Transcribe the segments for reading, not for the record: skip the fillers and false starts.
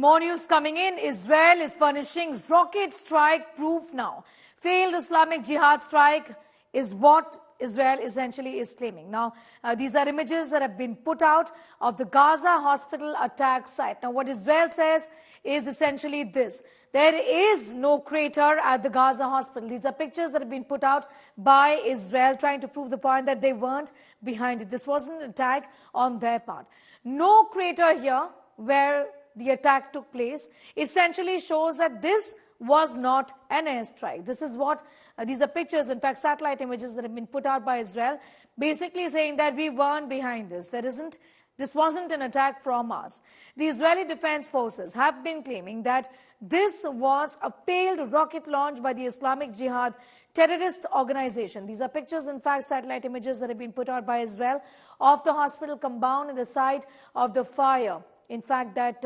More news coming in. Israel is furnishing rocket strike proof now. Failed Islamic Jihad strike is what Israel essentially is claiming. Now, these are images that have been put out of the Gaza hospital attack site. Now, what Israel says is essentially this. There is no crater at the Gaza hospital. These are pictures that have been put out by Israel trying to prove the point that they weren't behind it. This wasn't an attack on their part. No crater here where the attack took place essentially shows that this was not an airstrike. This is what, these are pictures, in fact, satellite images that have been put out by Israel, basically saying that we weren't behind this. This wasn't an attack from us. The Israeli Defense Forces have been claiming that this was a failed rocket launch by the Islamic Jihad terrorist organization. These are pictures, in fact, satellite images that have been put out by Israel of the hospital compound at the site of the fire. In fact, that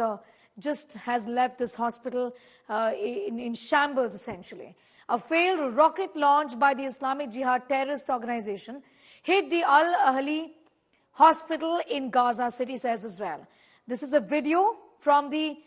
just has left this hospital in shambles, essentially. A failed rocket launch by the Islamic Jihad terrorist organization hit the Al-Ahli hospital in Gaza City, says Israel. This is a video from the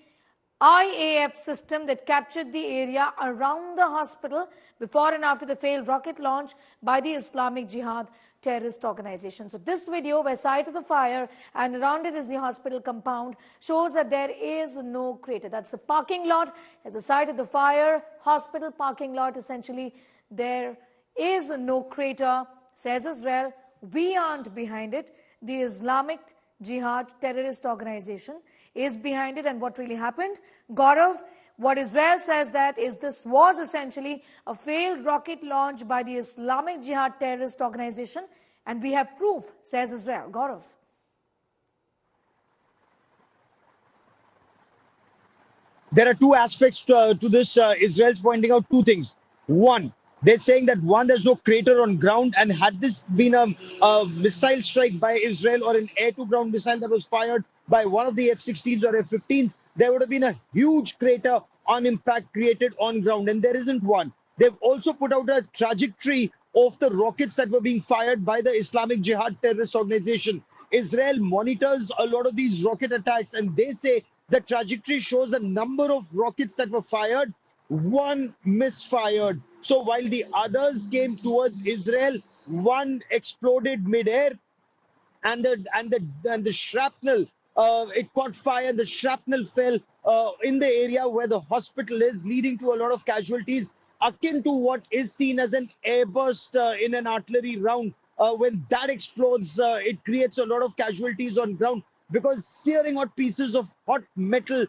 IAF system that captured the area around the hospital before and after the failed rocket launch by the Islamic Jihad terrorist organization. So this video, where site of the fire and around it is the hospital compound, shows that there is no crater. That's the parking lot. As the site of the fire, hospital parking lot, essentially, there is no crater, says Israel. We aren't behind it. The Islamic Jihad terrorist organization is behind it. And what really happened? Gaurav, what Israel says that is this was essentially a failed rocket launch by the Islamic Jihad terrorist organization, and we have proof, says Israel. Gaurav. There are two aspects to this. Israel's pointing out two things. One, they're saying that there's no crater on ground, and had this been a missile strike by Israel or an air-to-ground missile that was fired by one of the F-16s or F-15s, there would have been a huge crater on impact created on ground, and there isn't one. They've also put out a trajectory of the rockets that were being fired by the Islamic Jihad terrorist organization. Israel monitors a lot of these rocket attacks, and they say the trajectory shows the number of rockets that were fired, one misfired. So while the others came towards Israel, one exploded midair, and the shrapnel, it caught fire, and the shrapnel fell in the area where the hospital is, leading to a lot of casualties, akin to what is seen as an airburst in an artillery round. When that explodes, it creates a lot of casualties on ground, because searing hot pieces of hot metal,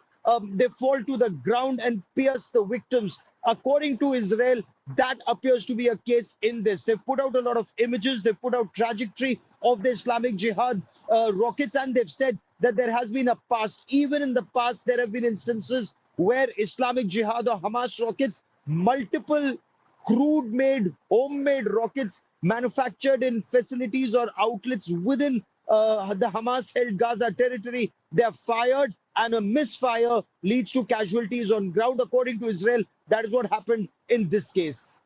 they fall to the ground and pierce the victims. According to Israel, that appears to be a case in this. They've put out a lot of images. They've put out trajectory of the Islamic Jihad rockets, and they've said that there has been a past. Even in the past, there have been instances where Islamic Jihad or Hamas rockets, multiple crude-made, homemade rockets manufactured in facilities or outlets within the Hamas-held Gaza territory, they are fired, and a misfire leads to casualties on ground. According to Israel, that is what happened in this case.